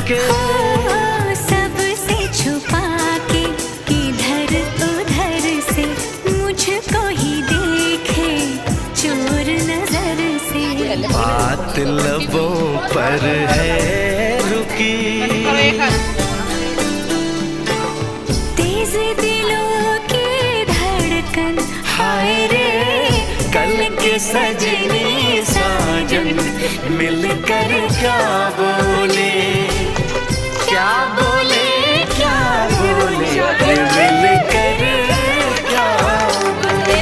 के सबसे छुपा के किधर उधर से मुझको ही देखे चोर नजर से। बात लबों पर है रुकी, तेज दिलों की धड़कन हाय रे कल के सजनी साजन मिलकर क्या बोले, क्या बोले, क्या बोले, मिलकर क्या बोले।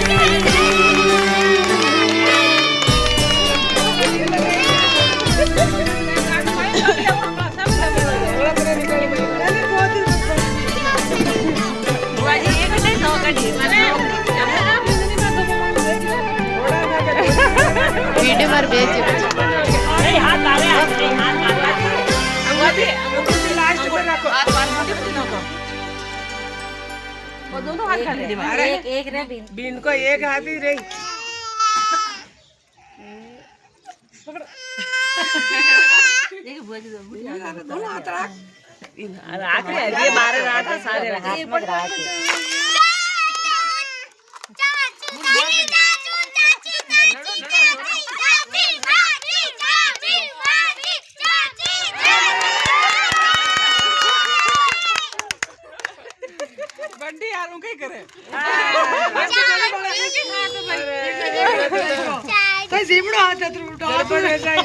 वीडियो मार भेज दोनों हाथ खाली दे। एक रे बीन को एक हाथ ही रही। दोनों हाथ रख। राख रे ये बारे राख सारे राख। बंडी यार उनके ही करे। तो जीवड़ो हाथ है तू उठा तो ऐसा ही।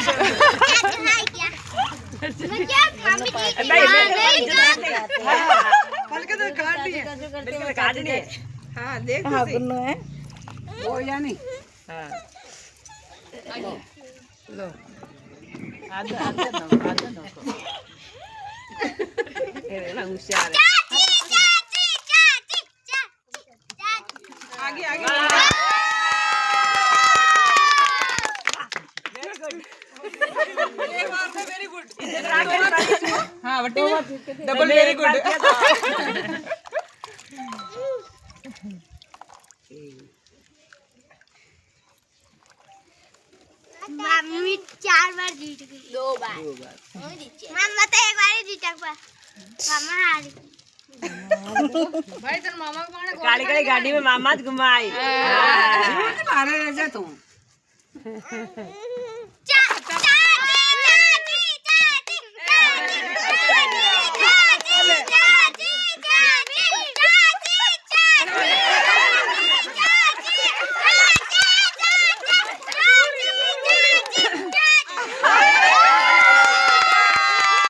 हल्के तो काटनी है। बिल्कुल काटनी है। हाँ देख तो सही। है वो या नहीं। हाँ लो आधा आधा दो ये ना होशियार है। आगे आगे वेरी गुड। हाँ बट्टी डबल वेरी गुड। मम्मी 4 बार जीत गई। 2 बार मम्मा तो एक बार ही जीता पर मामा हार गई। भाई तेरे मामा को कौन काली काली गाड़ी में मामा घुमाई। मारे रह जा तू।